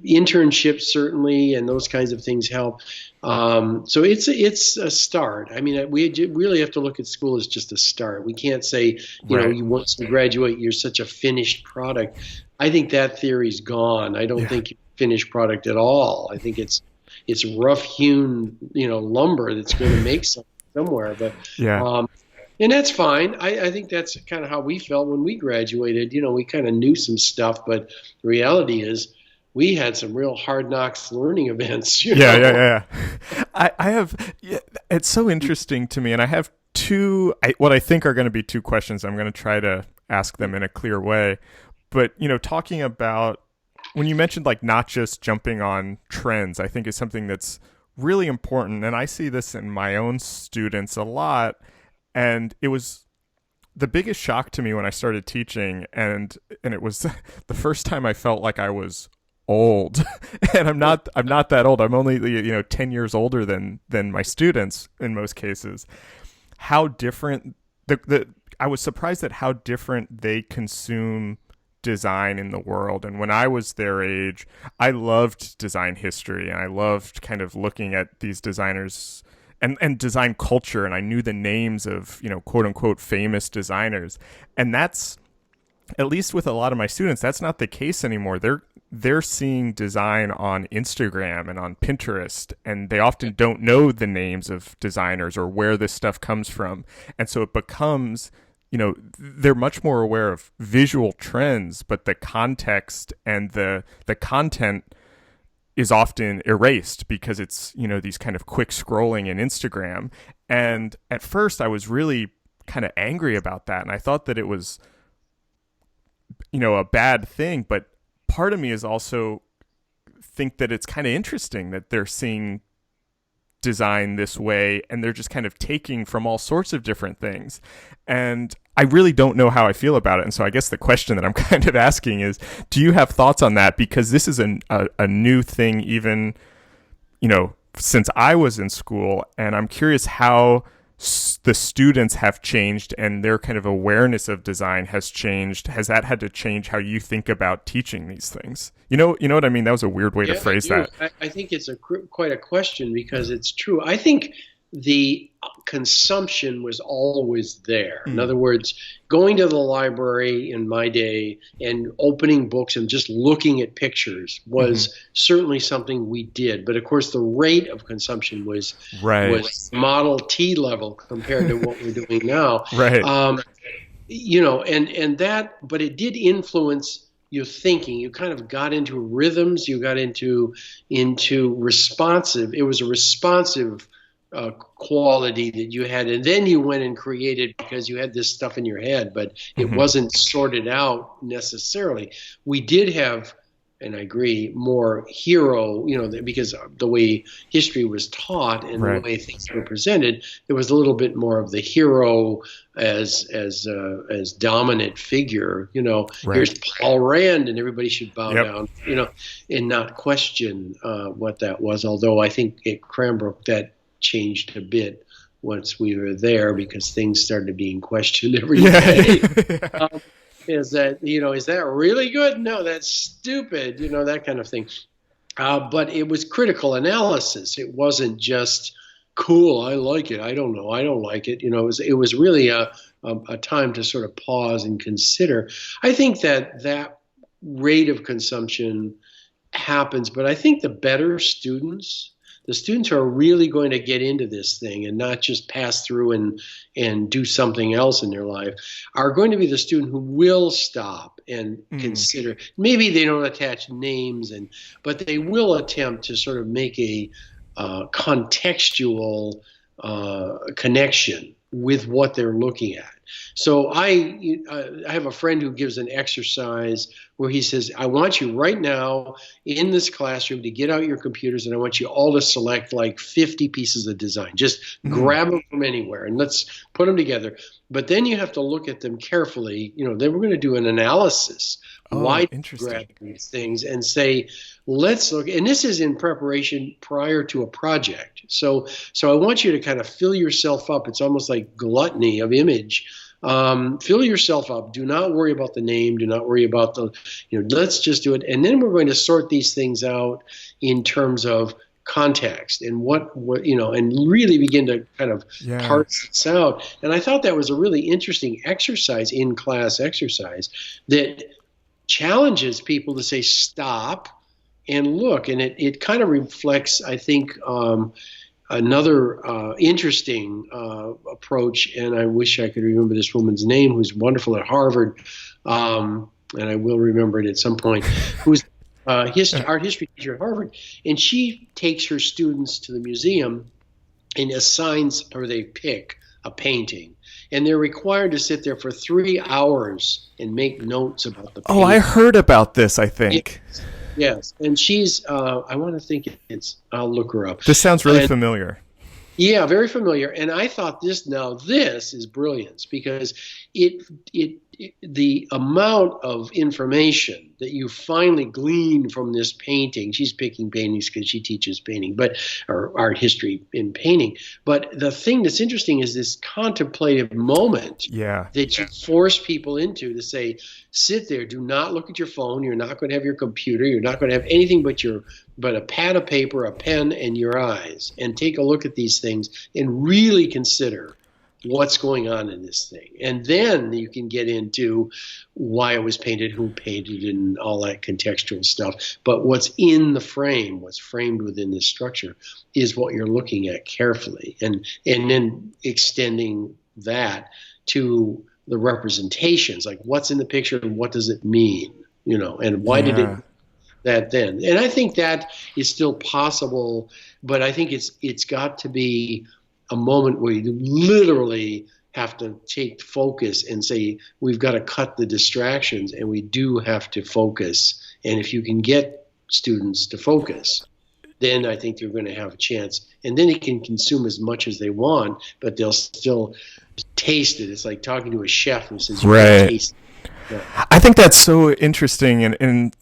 internships certainly and those kinds of things help. So it's a start. I mean, we really have to look at school as just a start. We can't say, once you graduate, you're such a finished product. I think that theory's gone. I don't think you're a finished product at all. I think it's rough-hewn, lumber that's going to make something somewhere. But and that's fine. I think that's kind of how we felt when we graduated. We kind of knew some stuff, but the reality is we had some real hard knocks learning events. Yeah. I have. It's so interesting to me, and I have what I think are going to be two questions. I'm going to try to ask them in a clear way. But talking about, when you mentioned like not just jumping on trends, I think is something that's really important. And I see this in my own students a lot. And it was the biggest shock to me when I started teaching. And it was the first time I felt like I was old. And I'm not that old. I'm only 10 years older than my students in most cases. How different I was surprised at how different they consume design in the world. And when I was their age, I loved design history, and I loved kind of looking at these designers and design culture, and I knew the names of quote unquote famous designers. And that's, at least with a lot of my students, that's not the case anymore. They're seeing design on Instagram and on Pinterest, and they often don't know the names of designers or where this stuff comes from. And so it becomes, they're much more aware of visual trends, but the context and the content is often erased because it's, these kind of quick scrolling in Instagram. And at first I was really kind of angry about that. And I thought that it was, a bad thing, but part of me is also think that it's kind of interesting that they're seeing design this way, and they're just kind of taking from all sorts of different things. And I really don't know how I feel about it. And so I guess the question that I'm kind of asking is, do you have thoughts on that? Because this is a new thing, even, since I was in school, and I'm curious how the students have changed and their kind of awareness of design has changed. Has that had to change how you think about teaching these things? You know what I mean? That was a weird way to phrase that. I think it's quite a question, because it's true. I think the consumption was always there. In other words, going to the library in my day and opening books and just looking at pictures was certainly something we did. But of course, the rate of consumption was Model T level compared to what we're doing now. And that, but it did influence your thinking. You kind of got into rhythms. You got into responsive. It was a responsive quality that you had, and then you went and created because you had this stuff in your head, but it wasn't sorted out necessarily. We did have, and I agree, more hero, because the way history was taught and the way things were presented, there was a little bit more of the hero as dominant figure. Here's Paul Rand, and everybody should bow down, and not question what that was. Although I think at Cranbrook that changed a bit once we were there, because things started being questioned every day. Is that really good? No, that's stupid. That kind of thing. But it was critical analysis. It wasn't just cool. I like it. I don't know. I don't like it. It was really a time to sort of pause and consider. I think that rate of consumption happens, but I think the better students, the students who are really going to get into this thing and not just pass through and do something else in their life, are going to be the student who will stop and consider. Maybe they don't attach names, but they will attempt to sort of make a contextual connection with what they're looking at. So I have a friend who gives an exercise where he says, I want you right now in this classroom to get out your computers, and I want you all to select like 50 pieces of design. Just grab them from anywhere and let's put them together. But then you have to look at them carefully. Then we're going to do an analysis. Why grab these things and say, let's look. And this is in preparation prior to a project. So I want you to kind of fill yourself up. It's almost like gluttony of image. Fill yourself up. Do not worry about the name. Do not worry about let's just do it. And then we're going to sort these things out in terms of context and what and really begin to kind of parse this out. And I thought that was a really interesting exercise, in-class exercise, that challenges people to say stop and look. And it kind of reflects, I think, another interesting approach, and I wish I could remember this woman's name, who's wonderful at Harvard, and I will remember it at some point, who's art history teacher at Harvard, and she takes her students to the museum and assigns, or they pick, a painting. And they're required to sit there for 3 hours and make notes about the painting. Oh, I heard about this, I think. Yes. And she's, I want to think I'll look her up. This sounds really familiar. Yeah, very familiar. And I thought this is brilliance, because the amount of information that you finally glean from this painting. She's picking paintings because she teaches painting, or art history in painting. But the thing that's interesting is this contemplative moment that you force people into, to say, sit there, do not look at your phone. You're not going to have your computer. You're not going to have anything but a pad of paper, a pen, and your eyes, and take a look at these things and really consider what's going on in this thing. And then you can get into why it was painted, who painted it, and all that contextual stuff. But what's in the frame, what's framed within this structure, is what you're looking at carefully. And then extending that to the representations, like what's in the picture and what does it mean, and why did it that then? And I think that is still possible, but I think it's got to be a moment where you literally have to take focus and say, we've got to cut the distractions, and we do have to focus. And if you can get students to focus, then I think you're going to have a chance. And then they can consume as much as they want, but they'll still taste it. It's like talking to a chef who says, you can taste it. Yeah. I think that's so interesting and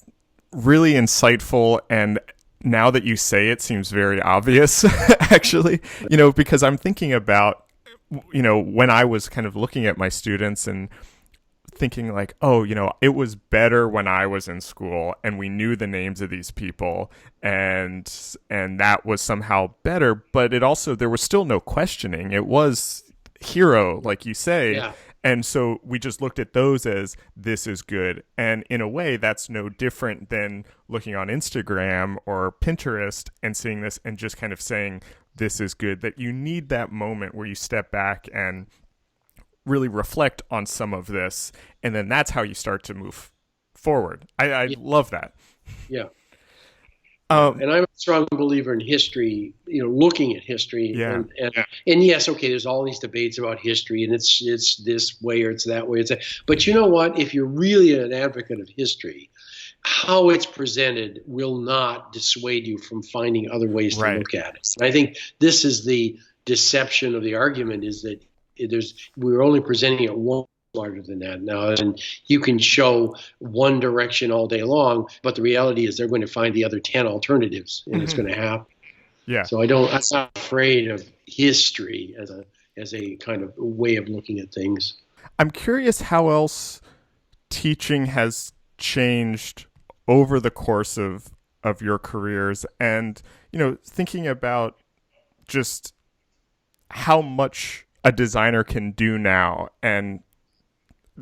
really insightful, and now that you say it, seems very obvious, actually, because I'm thinking about, when I was kind of looking at my students and thinking like, oh, it was better when I was in school and we knew the names of these people, and that was somehow better, but it also, there was still no questioning. It was hero, like you say. Yeah. And so we just looked at those as, this is good. And in a way, that's no different than looking on Instagram or Pinterest and seeing this and just kind of saying, this is good. That you need that moment where you step back and really reflect on some of this. And then that's how you start to move forward. I love that. Yeah. And I'm a strong believer in history, looking at history. Yeah. And yes, okay, there's all these debates about history, and it's this way or it's that way. But you know what? If you're really an advocate of history, how it's presented will not dissuade you from finding other ways to look at it. And I think this is the deception of the argument, is that we're only presenting it one larger than that now, and you can show one direction all day long, but the reality is they're going to find the other 10 alternatives, and it's going to happen. Yeah. So I'm not afraid of history as a kind of way of looking at things. I'm curious how else teaching has changed over the course of your careers, and thinking about just how much a designer can do now, and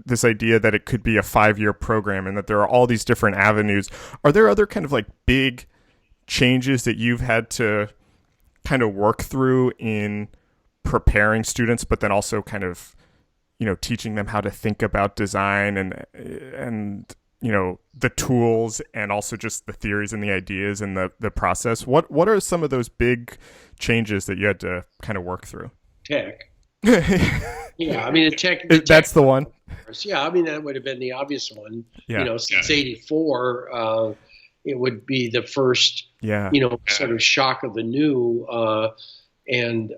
this idea that it could be a 5-year program and that there are all these different avenues. Are there other kind of like big changes that you've had to kind of work through in preparing students, but then also kind of, teaching them how to think about design and the tools, and also just the theories and the ideas and the process? What are some of those big changes that you had to kind of work through? Tech. Yeah, I mean, That's the one. yeah, I mean, that would have been the obvious one. Yeah. Since '84, it would be the first, Yeah. sort of shock of the new, and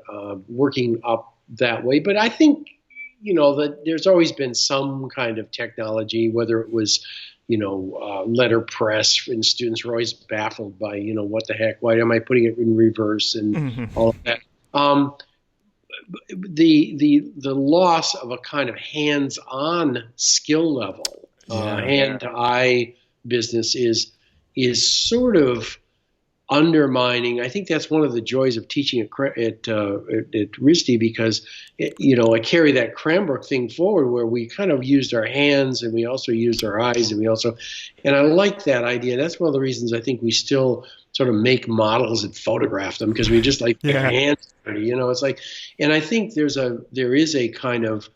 working up that way. But I think, that there's always been some kind of technology, whether it was, letterpress, and students were always baffled by, what the heck, why am I putting it in reverse and all of that. The loss of a kind of hands-on skill level, hand-to-eye business is sort of undermining. I think that's one of the joys of teaching at RISD, because I carry that Cranbrook thing forward, where we kind of used our hands and we also used our eyes, and I like that idea. That's one of the reasons I think we still sort of make models and photograph them, because we just like their hands. It's like, and I think there is a kind of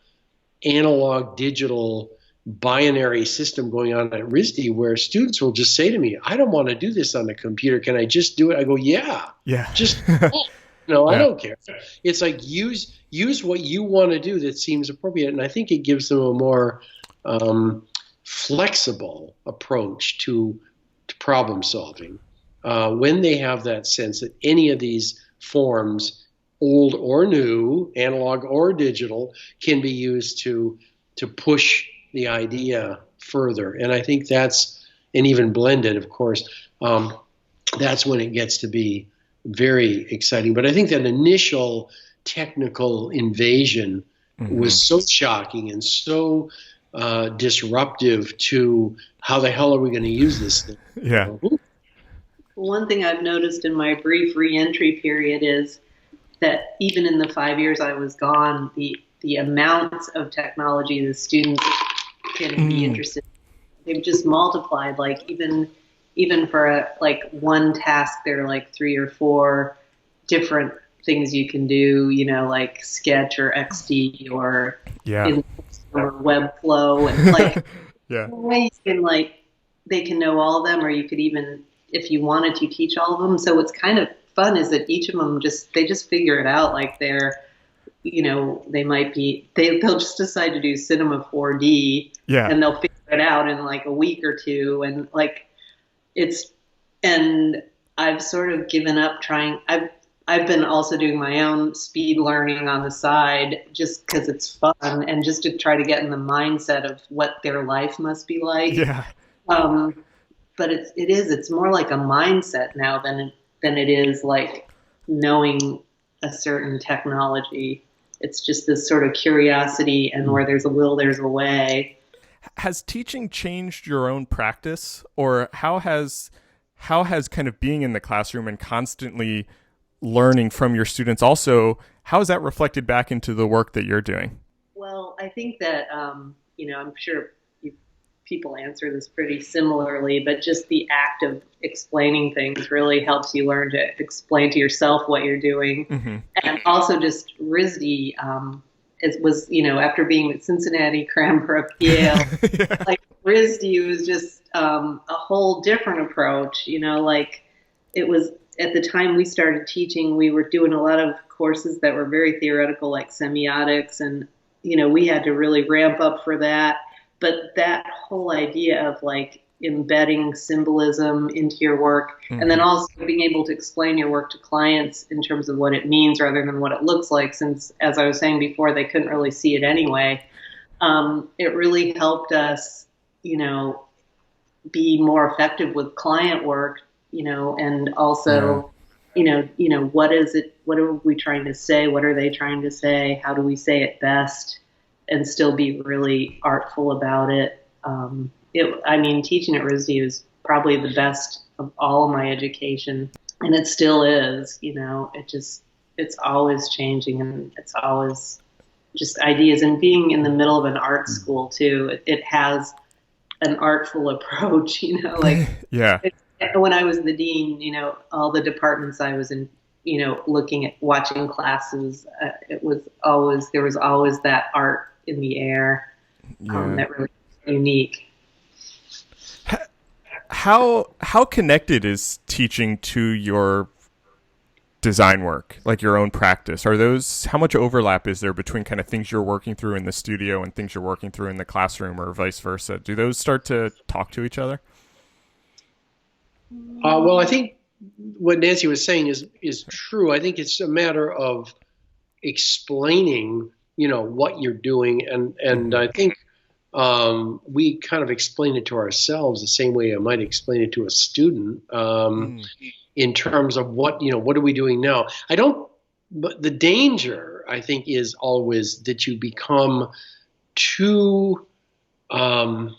analog digital binary system going on at RISD, where students will just say to me, I don't want to do this on the computer. Can I just do it? I go, yeah. Just, I don't care. It's like, use what you want to do that seems appropriate. And I think it gives them a more flexible approach to problem solving, when they have that sense that any of these forms, old or new, analog or digital, can be used to push the idea further. And I think and even blended, of course, that's when it gets to be very exciting. But I think that initial technical invasion was so shocking and so disruptive to how the hell are we going to use this thing? Yeah. One thing I've noticed in my brief reentry period is that even in the 5 years I was gone, the amounts of technology the students can be interested in, they've just multiplied. Like even for one task, there are like 3 or 4 different things you can do, like Sketch or XD or Webflow, and ways they can know all of them, or you could even, if you wanted to, teach all of them. So what's kind of fun is that each of them they just figure it out. Like they're, they'll just decide to do Cinema 4D, and they'll figure it out in like a week or two. And and I've sort of given up trying. I've been also doing my own speed learning on the side, just because it's fun and just to try to get in the mindset of what their life must be like. Yeah. But it's more like a mindset now than it is like knowing a certain technology. It's just this sort of curiosity, and where there's a will, there's a way. Has teaching changed your own practice, or how has kind of being in the classroom and constantly learning from your students also, how is that reflected back into the work that you're doing? Well, I think that, I'm sure people answer this pretty similarly, but just the act of explaining things really helps you learn to explain to yourself what you're doing. And also just RISD, it was, after being at Cincinnati, Cranbrook, Yale, like RISD was just a whole different approach, it was, at the time we started teaching, we were doing a lot of courses that were very theoretical, like semiotics, and, we had to really ramp up for that. But that whole idea of like embedding symbolism into your work, and then also being able to explain your work to clients in terms of what it means rather than what it looks like, since, as I was saying before, they couldn't really see it anyway. It really helped us, be more effective with client work, and also, what is it? What are we trying to say? What are they trying to say? How do we say it best and still be really artful about it? Teaching at RISD was probably the best of all of my education, and it still is. It's always changing, and it's always just ideas. And being in the middle of an art school too, it has an artful approach. When I was the dean, all the departments I was in, watching classes, there was always that art in the air, that really unique. How connected is teaching to your design work, like your own practice? Are those, how much overlap is there between kind of things you're working through in the studio and things you're working through in the classroom, or vice versa? Do those start to talk to each other? Well, I think what Nancy was saying is true. I think it's a matter of explaining, what you're doing, and I think we kind of explain it to ourselves the same way I might explain it to a student, in terms of what are we doing now. But the danger, I think, is always that you become too, I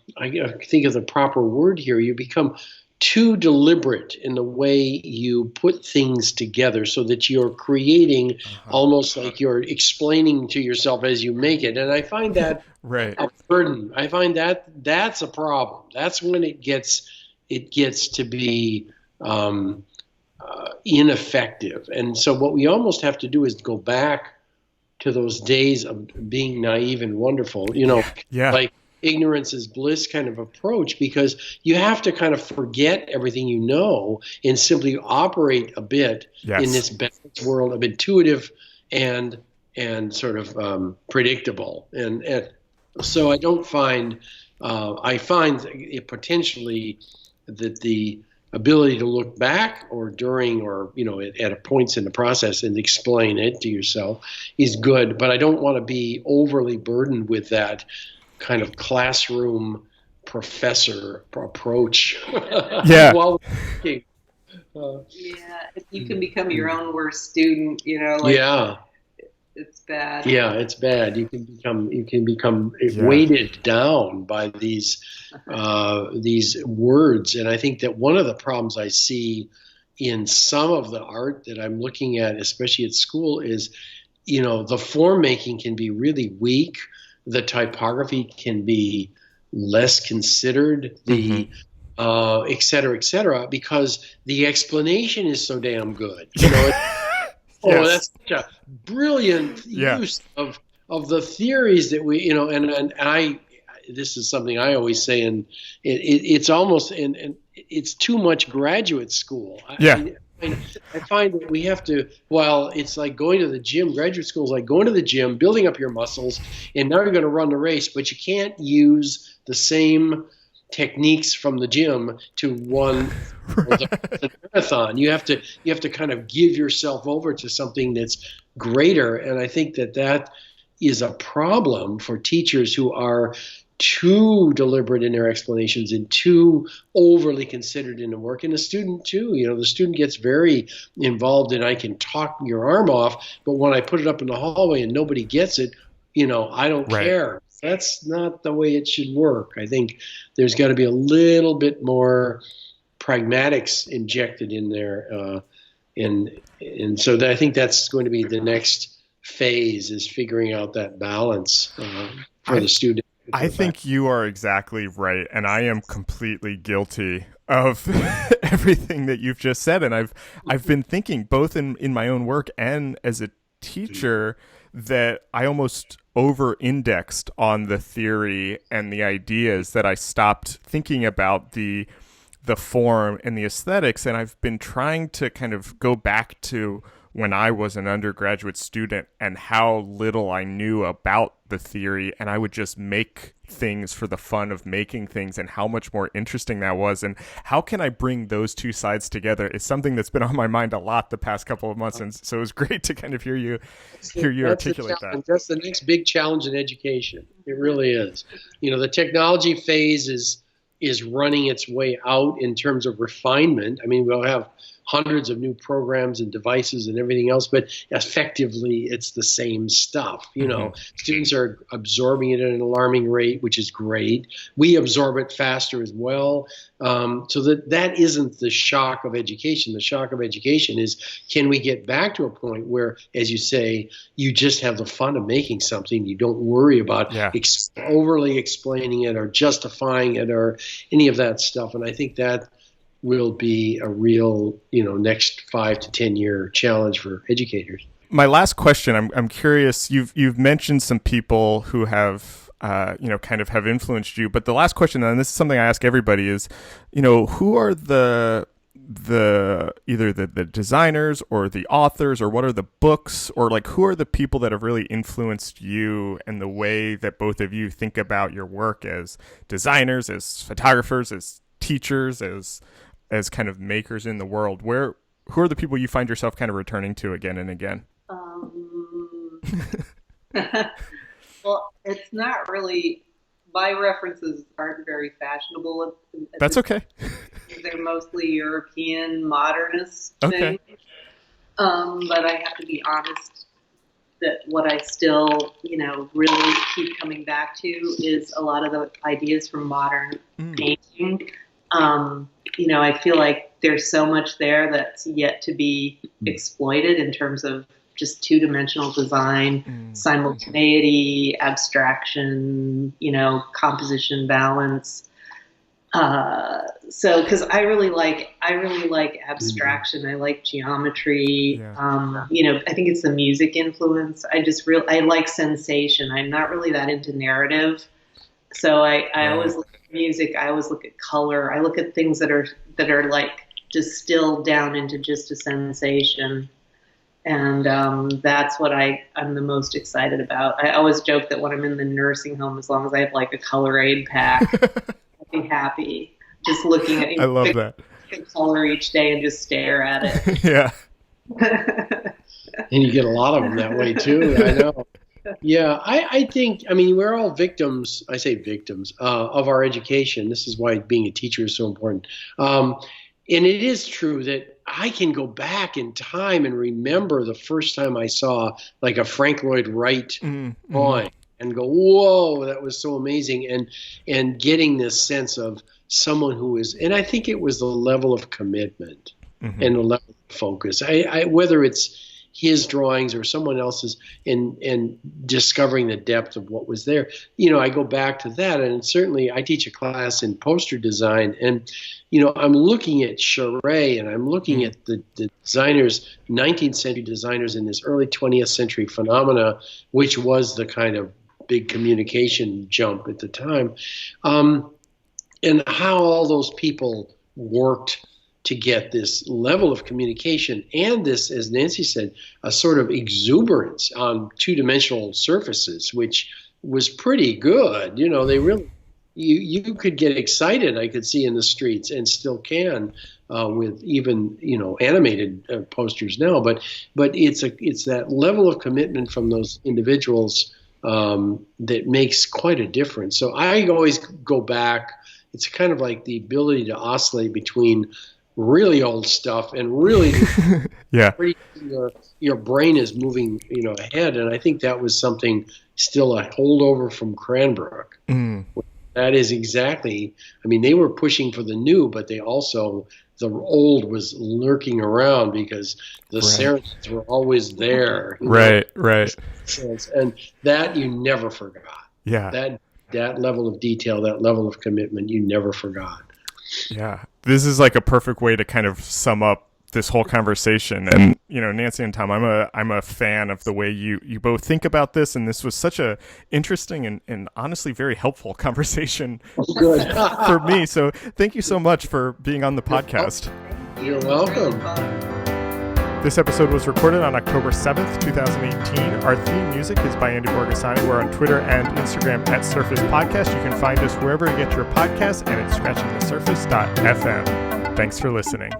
think of the proper word here, you become too deliberate in the way you put things together, so that you're creating almost like you're explaining to yourself as you make it. And I find that right. a burden. I find that that's a problem. That's when it gets to be ineffective. And so what we almost have to do is go back to those days of being naive and wonderful, like ignorance is bliss kind of approach, because you have to kind of forget everything you know and simply operate a bit in this balanced world of intuitive and sort of predictable. And so I find it potentially that the ability to look back or during or at points in the process and explain it to yourself is good, but I don't want to be overly burdened with that kind of classroom professor approach. Yeah. While if you can become your own worst student, it's bad. Yeah, it's bad. You can become weighted down by these words, and I think that one of the problems I see in some of the art that I'm looking at, especially at school, is the form making can be really weak. The typography can be less considered, et cetera, because the explanation is so damn good. That's such a brilliant use of the theories that we, and I, this is something I always say, and it's almost, and it's too much graduate school. I find that we have to, it's like going to the gym. Graduate school is like going to the gym, building up your muscles, and now you're going to run the race, but you can't use the same techniques from the gym to run the marathon. You have to kind of give yourself over to something that's greater, and I think that is a problem for teachers who are too deliberate in their explanations and too overly considered in the work. And the student too, the student gets very involved, and I can talk your arm off, but when I put it up in the hallway and nobody gets it, I don't care. That's not the way it should work. I think there's got to be a little bit more pragmatics injected in there. And so I think that's going to be the next phase, is figuring out that balance for the student. I think you are exactly right, and I am completely guilty of everything that you've just said. And I've been thinking, both in my own work and as a teacher, that I almost over-indexed on the theory and the ideas, that I stopped thinking about the form and the aesthetics. And I've been trying to kind of go back to when I was an undergraduate student and how little I knew about the theory, and I would just make things for the fun of making things, and how much more interesting that was. And how can I bring those two sides together is something that's been on my mind a lot the past couple of months. And so it was great to kind of hear you articulate that. That's the next big challenge in education. It really is. The technology phase is running its way out in terms of refinement. I mean, we'll have hundreds of new programs and devices and everything else, but effectively it's the same stuff. Students are absorbing it at an alarming rate, which is great. We absorb it faster as well. So that isn't the shock of education. The shock of education is, can we get back to a point where, as you say, you just have the fun of making something. You don't worry about overly explaining it or justifying it or any of that stuff. And I think that will be a real, next 5 to 10 year challenge for educators. My last question, I'm curious, you've mentioned some people who have, kind of have influenced you, but the last question, and this is something I ask everybody, is, who are the either the designers or the authors, or what are the books, or like who are the people that have really influenced you and the way that both of you think about your work as designers, as photographers, as teachers, as kind of makers in the world? Who are the people you find yourself kind of returning to again and again? Well, it's not really, my references aren't very fashionable. That's okay. They're mostly European modernist Okay. things. But I have to be honest that what I still, really keep coming back to is a lot of the ideas from modern painting. I feel like there's so much there that's yet to be exploited in terms of just two-dimensional design, simultaneity, abstraction, composition, balance. Because I really like abstraction. I like geometry. Yeah. I think it's the music influence. I like sensation. I'm not really that into narrative. So I always look at music. I always look at color. I look at things that are like distilled down into just a sensation. And that's what I'm the most excited about. I always joke that when I'm in the nursing home, as long as I have like a color aid pack, I'll be happy. Just looking at I love that. Pick a color each day and just stare at it. Yeah. And you get a lot of them that way too. I know. Yeah, I think, we're all victims, I say victims, of our education. This is why being a teacher is so important. And it is true that I can go back in time and remember the first time I saw like a Frank Lloyd Wright drawing and go, whoa, that was so amazing. And getting this sense of someone who is, and I think it was the level of commitment and the level of focus. Whether it's his drawings or someone else's, and discovering the depth of what was there. I go back to that, and certainly I teach a class in poster design, and I'm looking at Jarrett, and I'm looking at the designers, 19th century designers in this early 20th century phenomena, which was the kind of big communication jump at the time, and how all those people worked to get this level of communication and this, as Nancy said, a sort of exuberance on two-dimensional surfaces, which was pretty good. They really, you could get excited, I could see in the streets, and still can with even, animated posters now. But it's that level of commitment from those individuals that makes quite a difference. So I always go back. It's kind of like the ability to oscillate between really old stuff and really your brain is moving ahead, and I think that was something still a holdover from Cranbrook. That is exactly, they were pushing for the new, but they also, the old was lurking around because the serenades were always there. Right. And that you never forgot. Yeah. That level of detail, that level of commitment, you never forgot. Yeah, this is like a perfect way to kind of sum up this whole conversation. And Nancy and Tom, I'm a fan of the way you both think about this, and this was such a interesting and honestly very helpful conversation for me. So thank you so much for being on the podcast. You're welcome. This episode was recorded on October 7th, 2018. Our theme music is by Andy Borgasani. We're on Twitter and Instagram at Surface Podcast. You can find us wherever you get your podcasts and at scratchingthesurface.fm. Thanks for listening.